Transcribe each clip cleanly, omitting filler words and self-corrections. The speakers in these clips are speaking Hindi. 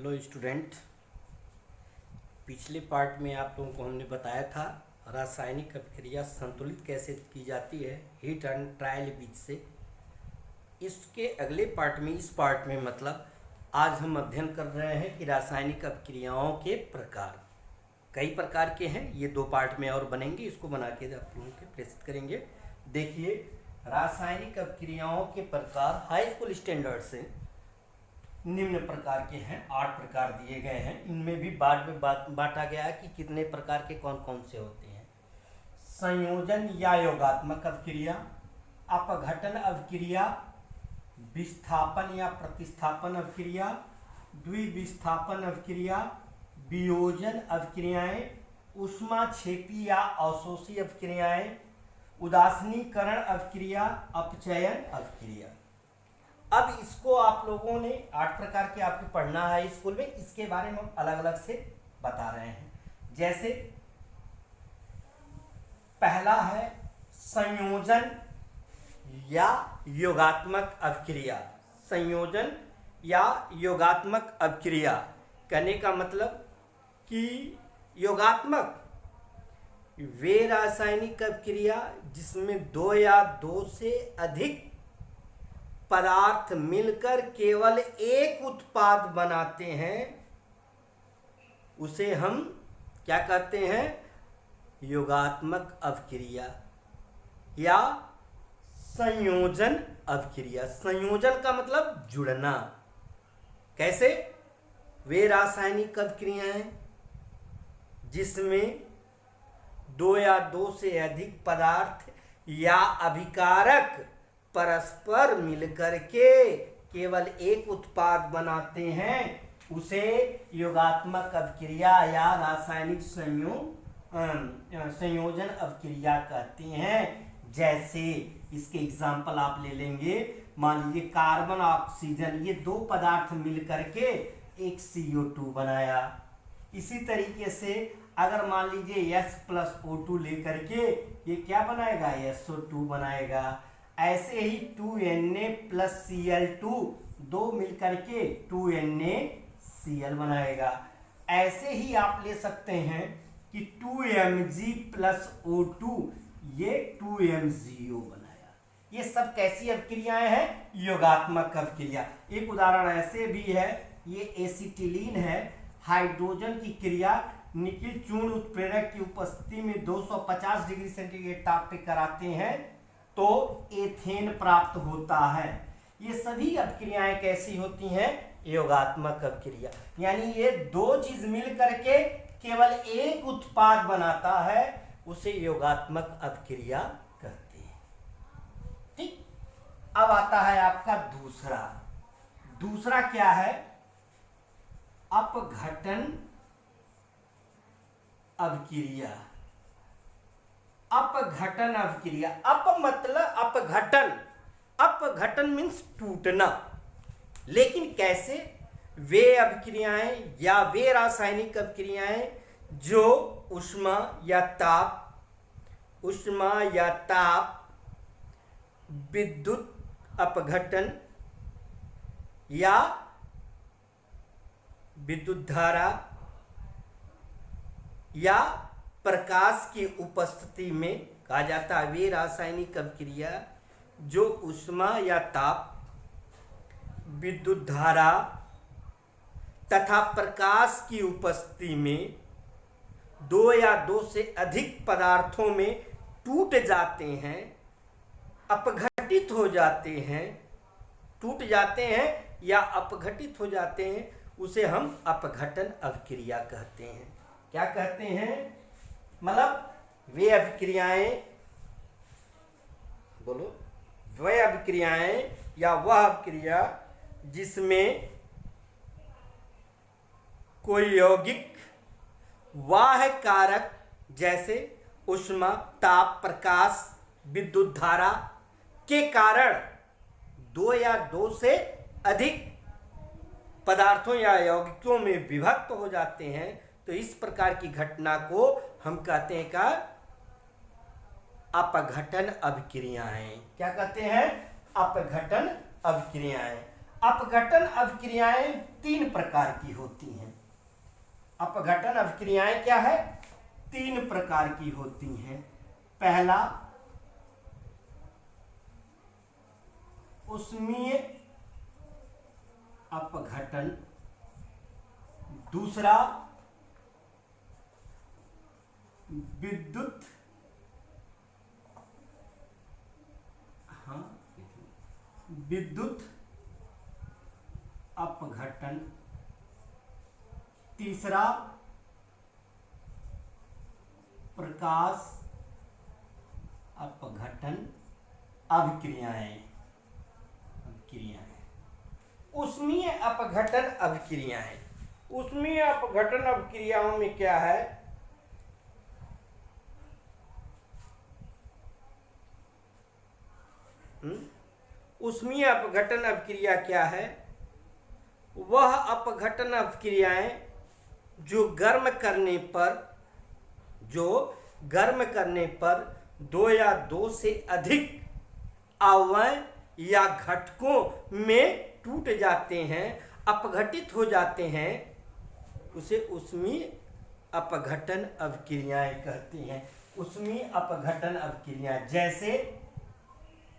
Hello student. पिछले पार्ट में आप लोगों को हमने बताया था रासायनिक अभिक्रिया संतुलित कैसे की जाती है हीट एंड ट्रायल बीज से। इसके अगले पार्ट में इस पार्ट में मतलब आज हम अध्ययन कर रहे हैं कि रासायनिक अभिक्रियाओं के प्रकार कई प्रकार के हैं। ये दो पार्ट में और बनेंगे, इसको बना के आप लोगों के प्रेषित करेंगे। देखिए, रासायनिक अभिक्रियाओं के प्रकार हाई स्कूल स्टैंडर्ड से निम्न प्रकार के हैं। 8 प्रकार दिए गए हैं। इनमें भी बाद में बांटा गया है कि कितने प्रकार के कौन कौन से होते हैं। संयोजन या योगात्मक अभिक्रिया, अपघटन अभिक्रिया, विस्थापन या प्रतिस्थापन अभिक्रिया, द्विविस्थापन अभिक्रिया, वियोजन अभिक्रियाएं, ऊष्माक्षेपी या अवशोषी अभिक्रियाएं, उदासीनीकरण अभिक्रिया, अपचयन अभिक्रिया। अब इसको आप लोगों ने 8 प्रकार के आपको पढ़ना है स्कूल में। इसके बारे में हम अलग अलग से बता रहे हैं। जैसे पहला है संयोजन या योगात्मक अभिक्रिया। संयोजन या योगात्मक अभिक्रिया कहने का मतलब कि योगात्मक वे रासायनिक अभिक्रिया जिसमें 2 या 2 से अधिक पदार्थ मिलकर केवल एक उत्पाद बनाते हैं, उसे हम क्या कहते हैं? योगात्मक अभिक्रिया या संयोजन अभिक्रिया। संयोजन का मतलब जुड़ना। कैसे? वे रासायनिक अभिक्रियाएं जिसमें 2 या 2 से अधिक पदार्थ या अभिकारक परस्पर मिलकर के केवल एक उत्पाद बनाते हैं, उसे योगात्मक अभिक्रिया या रासायनिक संयोजन अभिक्रिया कहते हैं। जैसे इसके एग्जाम्पल आप ले लेंगे। मान लीजिए कार्बन ऑक्सीजन, ये 2 पदार्थ मिलकर के एक CO2 बनाया। इसी तरीके से अगर मान लीजिए H+O2 लेकर के ये क्या बनाएगा? SO2 बनाएगा। ऐसे ही 2Na+Cl2 2 मिलकर के 2NaCl बनाएगा। ऐसे ही आप ले सकते हैं कि 2Mg+O2 ये 2MgO बनाया। ये सब कैसी अभिक्रियाएं हैं? योगात्मक अभिक्रिया। एक उदाहरण ऐसे भी है, ये एसिटिलीन है। हाइड्रोजन की क्रिया निकिल चूर्ण उत्प्रेरक की उपस्थिति में 250 डिग्री सेंटीग्रेड ताप पे कराते हैं तो एथेन प्राप्त होता है। ये सभी अभिक्रियाएं कैसी होती हैं? योगात्मक अभिक्रिया। यानी ये 2 चीज मिल करके केवल एक उत्पाद बनाता है, उसे योगात्मक अभिक्रिया कहते हैं। ठीक। अब आता है आपका दूसरा क्या है? अपघटन अभिक्रिया। अपघटन अभिक्रिया। अप मतलब अपघटन। अपघटन मीन्स टूटना। लेकिन कैसे? वे अभिक्रियाएं या वे रासायनिक अभिक्रियाएं जो ऊष्मा या ताप, विद्युत अपघटन या विद्युत धारा या प्रकाश की उपस्थिति में कहा जाता है। वे रासायनिक अभिक्रिया जो ऊष्मा या ताप, विद्युत धारा तथा प्रकाश की उपस्थिति में 2 या 2 से अधिक पदार्थों में टूट जाते हैं, अपघटित हो जाते हैं, टूट जाते हैं या अपघटित हो जाते हैं, उसे हम अपघटन अभिक्रिया कहते हैं। क्या कहते हैं? मतलब वे अभिक्रियाएं, बोलो, वे अभिक्रियाएं या वह अभिक्रिया जिसमें कोई यौगिक वाह्य कारक जैसे ऊष्मा, ताप, प्रकाश, विद्युत धारा के कारण 2 या 2 से अधिक पदार्थों या यौगिकों में विभक्त हो जाते हैं, तो इस प्रकार की घटना को हम कहते हैं का अपघटन अभिक्रियाएं। क्या कहते हैं? अपघटन अभिक्रियाएं। अपघटन अभिक्रियाएं 3 प्रकार की होती हैं। अपघटन अभिक्रियाएं क्या है? 3 प्रकार की होती हैं। पहला उष्मीय अपघटन, दूसरा विद्युत अपघटन, तीसरा प्रकाश अपघटन अभिक्रियाएं। उष्मीय अपघटन अभिक्रियाएं। उष्मीय अपघटन अभिक्रियाओं में क्या है? उष्मीय अपघटन अभिक्रिया क्या है? वह अपघटन अभिक्रियाएं जो गर्म करने पर 2 या 2 से अधिक अवयव या घटकों में टूट जाते हैं, अपघटित हो जाते हैं, उसे उष्मीय अपघटन अभिक्रियाएं कहते हैं। उष्मीय अपघटन अभिक्रियाएं जैसे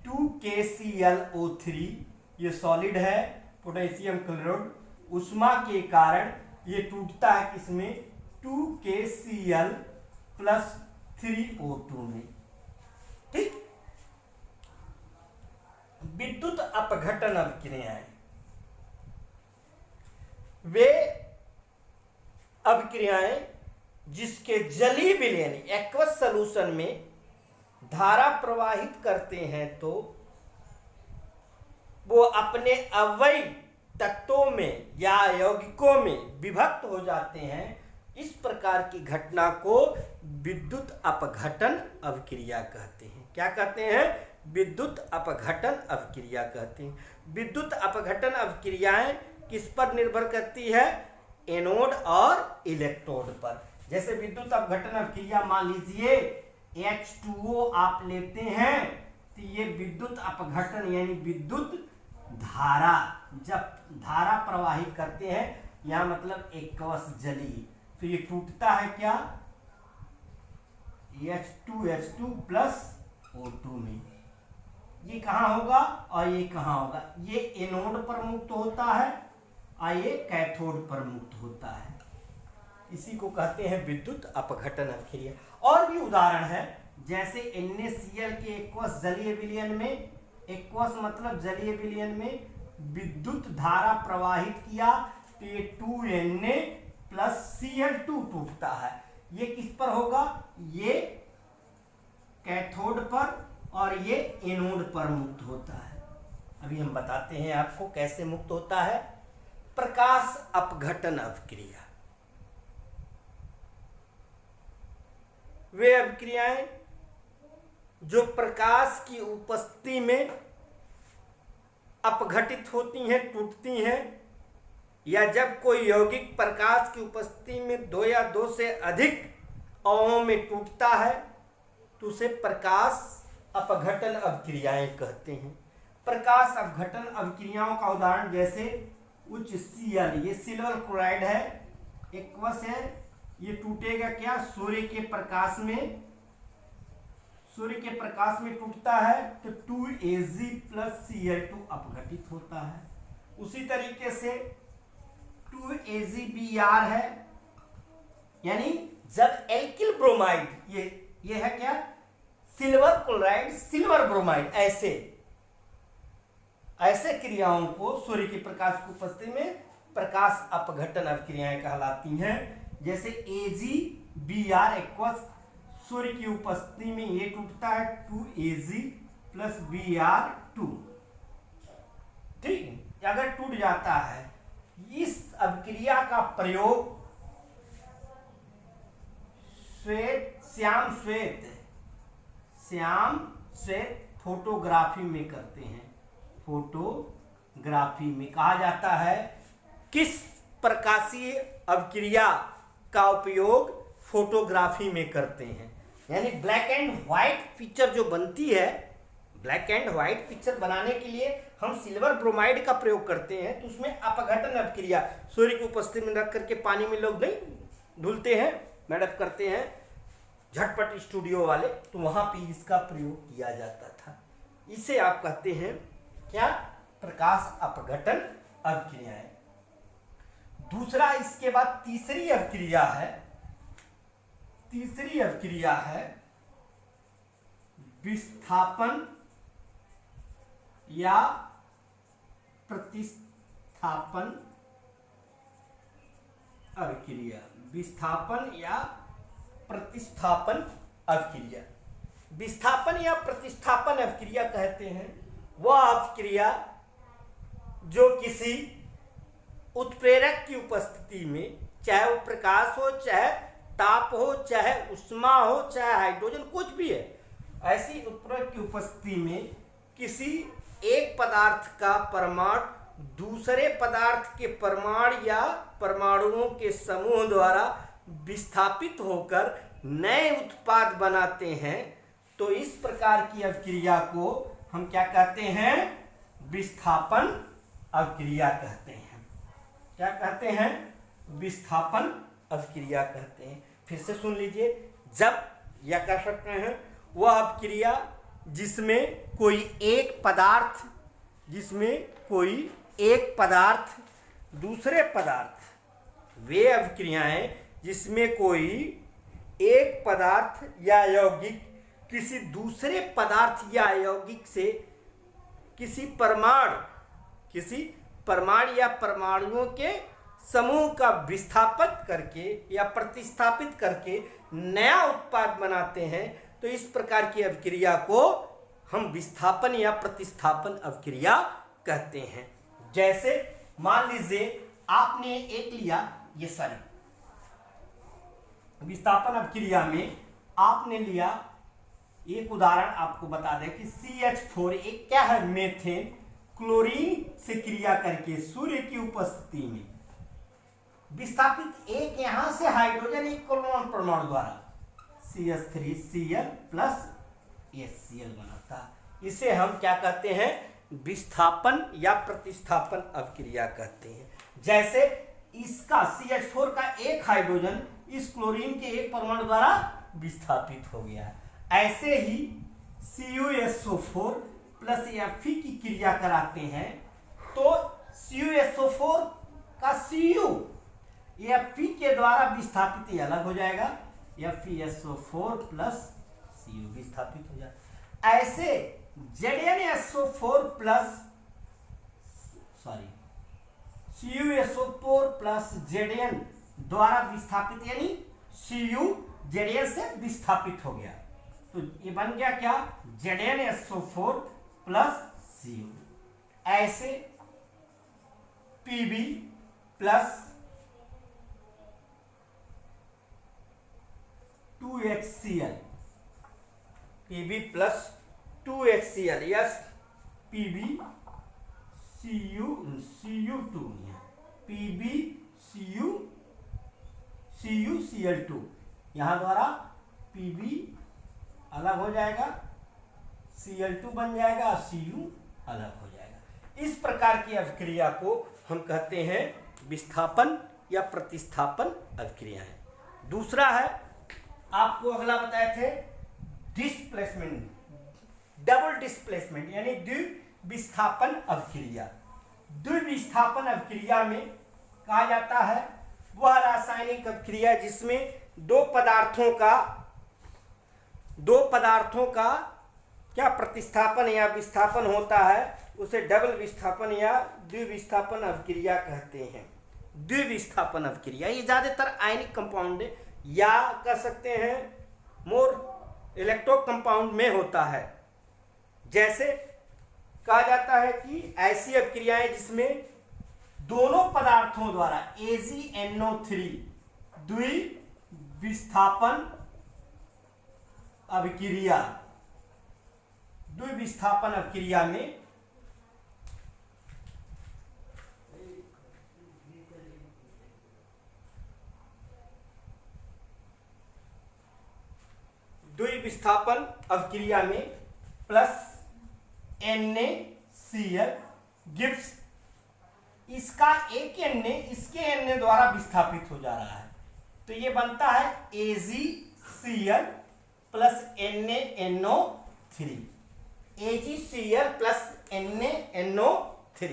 2KClO3, ये सॉलिड है, पोटेशियम क्लोराइड, उष्मा के कारण ये टूटता है किसमें? 2KCl + 3O2 में। ठीक। विद्युत अपघटन अभिक्रियाएं वे अभिक्रियाएं जिसके जलीय विलयन एक्वस सॉल्यूशन में धारा प्रवाहित करते हैं तो वो अपने अवयव तत्वों में या यौगिकों में विभक्त हो जाते हैं। इस प्रकार की घटना को विद्युत अपघटन अभिक्रिया कहते हैं। क्या कहते हैं? विद्युत अपघटन अभिक्रिया कहते हैं। विद्युत अपघटन अभिक्रियाएं किस पर निर्भर करती है? एनोड और इलेक्ट्रोड पर। जैसे विद्युत अपघटन अभिक्रिया, मान लीजिए H2O आप लेते हैं तो ये विद्युत अपघटन यानी विद्युत धारा, जब धारा प्रवाहित करते हैं, यहां मतलब एक्वस जलीय, तो ये टूटता है क्या? H2 + O2 में। ये कहाँ होगा और ये कहाँ होगा? ये एनोड पर मुक्त होता है और ये कैथोड पर मुक्त होता है। इसी को कहते हैं विद्युत अपघटन अभिक्रिया। और भी उदाहरण है, जैसे NaCl के एक्वस जलीय विलयन में, एक्वस मतलब जलीय विलयन में विद्युत धारा प्रवाहित किया तो ये 2Na + Cl2 टूटता है। ये किस पर होगा? ये कैथोड पर और ये एनोड पर मुक्त होता है। अभी हम बताते हैं आपको कैसे मुक्त होता है। प्रकाश अपघटन अभिक्रिया, वे अभिक्रियाएं जो प्रकाश की उपस्थिति में अपघटित होती हैं, टूटती हैं, या जब कोई यौगिक प्रकाश की उपस्थिति में 2 या 2 से अधिक अणुओं में टूटता है तो उसे प्रकाश अपघटन अभिक्रियाएं कहते हैं। प्रकाश अपघटन अभिक्रियाओं का उदाहरण जैसे उच्च Cl, ये सिल्वर क्लोराइड है, एक्वस है, ये टूटेगा क्या? सूर्य के प्रकाश में, सूर्य के प्रकाश में टूटता है तो 2Ag + Cl2 अपघटित होता है। उसी तरीके से 2AgBr है, यानी जब एल्किल ब्रोमाइड, ये है क्या? सिल्वर क्लोराइड, सिल्वर ब्रोमाइड, ऐसे क्रियाओं को सूर्य के प्रकाश की उपस्थिति में प्रकाश अपघटन अभिक्रियाएं कहलाती हैं। जैसे AgBr एक्वस, सूर्य की उपस्थिति में ये टूटता है 2Ag + Br2। ठीक, अगर टूट जाता है, इस अभिक्रिया का प्रयोग श्याम श्वेत फोटोग्राफी में करते हैं। फोटोग्राफी में कहा जाता है किस प्रकाशीय अभिक्रिया का उपयोग फोटोग्राफी में करते हैं, यानी ब्लैक एंड व्हाइट पिक्चर जो बनती है, ब्लैक एंड व्हाइट पिक्चर बनाने के लिए हम सिल्वर ब्रोमाइड का प्रयोग करते हैं, तो उसमें अपघटन अभिक्रिया, सूर्य की उपस्थिति में रख करके पानी में लोग नहीं धुलते हैं, मैडअप करते हैं झटपट स्टूडियो वाले, तो वहां पे इसका प्रयोग किया जाता था। इसे आप कहते हैं क्या? प्रकाश अपघटन अभिक्रियाएं। दूसरा, इसके बाद तीसरी अभिक्रिया है विस्थापन या प्रतिस्थापन अभिक्रिया। विस्थापन या प्रतिस्थापन अभिक्रिया। विस्थापन या प्रतिस्थापन अभिक्रिया कहते हैं वह अभिक्रिया जो किसी उत्प्रेरक की उपस्थिति में, चाहे वो प्रकाश हो, चाहे ताप हो, चाहे उष्मा हो, चाहे हाइड्रोजन, कुछ भी है, ऐसी उत्प्रेरक की उपस्थिति में किसी एक पदार्थ का परमाणु दूसरे पदार्थ के परमाणु या परमाणुओं के समूह द्वारा विस्थापित होकर नए उत्पाद बनाते हैं, तो इस प्रकार की अभिक्रिया को हम क्या कहते हैं? विस्थापन अभिक्रिया कहते हैं। क्या कहते हैं? विस्थापन अभिक्रिया कहते हैं। फिर से सुन लीजिए, जब या कह सकते हैं वह अभिक्रिया जिसमें कोई एक पदार्थ दूसरे पदार्थ, वे अभिक्रियाएं जिसमें कोई एक पदार्थ या यौगिक किसी दूसरे पदार्थ या यौगिक से किसी परमाणु या परमाणुओं के समूह का विस्थापित करके या प्रतिस्थापित करके नया उत्पाद बनाते हैं, तो इस प्रकार की अभिक्रिया को हम विस्थापन या प्रतिस्थापन अभिक्रिया कहते हैं। जैसे मान लीजिए आपने एक लिया, ये सारी विस्थापन अभिक्रिया में आपने लिया, एक उदाहरण आपको बता दें कि CH4 एक क्या है? मेथेन क्लोरीन से क्रिया करके सूर्य की उपस्थिति में विस्थापित एक यहां से हाइड्रोजन एक क्लोरीन परमाणु द्वारा CH3Cl प्लस HCl बनाता। इसे हम क्या कहते हैं? विस्थापन या प्रतिस्थापन अभिक्रिया कहते हैं। जैसे इसका CH4 का एक हाइड्रोजन इस क्लोरीन के एक परमाणु द्वारा विस्थापित हो गया, ऐसे ही CuSO4 प्लस Fe की क्रिया कराते हैं, तो CuSO4 का Cu Fe के द्वारा विस्थापित अलग हो जाएगा, FeSO4 प्लस Cu विस्थापित हो जाएगा। ऐसे ZnSO4 plus CuSO4 plus Zn द्वारा विस्थापित, यानी Cu Zn से विस्थापित हो गया, तो ये बन गया क्या? ZnSO4 plus Cu। ऐसे Pb plus 2HCl, Pb plus 2HCl, yes Pb Cu2, Pb CuCl2, यहाँ द्वारा Pb अलग हो जाएगा, Cl2 बन जाएगा, Cu अलग हो जाएगा। इस प्रकार की अभिक्रिया को हम कहते हैं विस्थापन या प्रतिस्थापन अभिक्रियाएं। दूसरा है, आपको अगला बताए थे डिस्प्लेसमेंट, डबल डिस्प्लेसमेंट यानी द्विविस्थापन अभिक्रिया। द्विविस्थापन अभिक्रिया में कहा जाता है वह रासायनिक अभिक्रिया जिसमें दो पदार्थों का क्या प्रतिस्थापन या विस्थापन होता है, उसे डबल विस्थापन या द्विविस्थापन अभिक्रिया कहते हैं। द्विविस्थापन अभिक्रिया ये ज्यादातर आयनिक कंपाउंड या कह सकते हैं मोर इलेक्ट्रो कंपाउंड में होता है। जैसे कहा जाता है कि ऐसी अभिक्रियाएं जिसमें दोनों पदार्थों द्वारा AgNO3 द्विविस्थापन अभिक्रिया, द्विविस्थापन अभिक्रिया में प्लस NaCl गिव्स, इसका एक Na इसके Na द्वारा विस्थापित हो जा रहा है, तो ये बनता है AgCl plus NaNO3, AgCl plus NaNO3,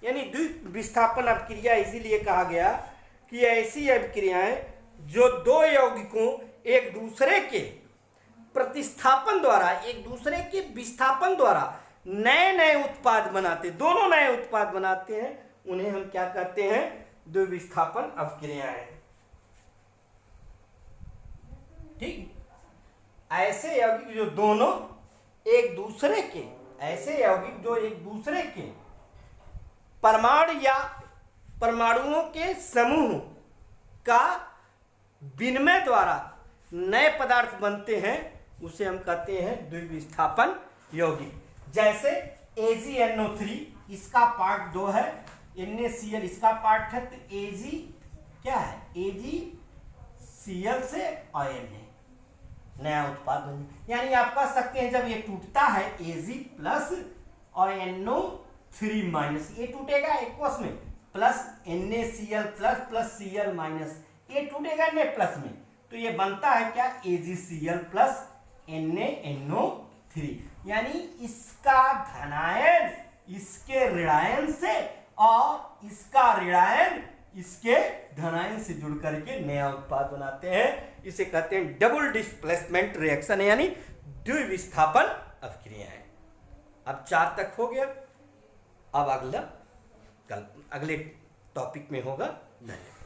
यानी द्विविस्थापन अभिक्रिया इसीलिए कहा गया कि ऐसी अभिक्रियाएं जो दो यौगिकों एक दूसरे के प्रतिस्थापन द्वारा, एक दूसरे के विस्थापन द्वारा नए नए उत्पाद बनाते, दोनों नए उत्पाद बनाते हैं, उन्हें हम क्या कहते हैं? द्विविस्थापन अभिक्रियाएं। ठीक, ऐसे यौगिक जो दोनों एक दूसरे के, ऐसे यौगिक जो एक दूसरे के परमाणु या परमाणुओं के समूह का विनिमय द्वारा नए पदार्थ बनते हैं, उसे हम कहते हैं द्विविस्थापन यौगिक। जैसे AgNO3 इसका पार्ट 2 है, NaCl इसका पार्ट है, तो Ag क्या है? AgCl से और Na नया उत्पाद बन, यानी आप कह सकते हैं जब ये टूटता है Ag प्लस और NO3 माइनस, ये टूटेगा एक्वस में, plus NaCl plus plus Cl minus, ये टूटेगा Na प्लस में, तो ये बनता है क्या? AgCl प्लस NaNO3, यानी इसका धनायन इसके ऋणायन से और इसका ऋणायन इसके धनायन से जुड़ करके नया उत्पाद बनाते हैं। इसे कहते हैं डबल डिस्प्लेसमेंट रिएक्शन, यानी द्विविस्थापन अभिक्रियाएं। अब 4 तक हो गया, अब अगला कल अगले टॉपिक में होगा। धन्यवाद।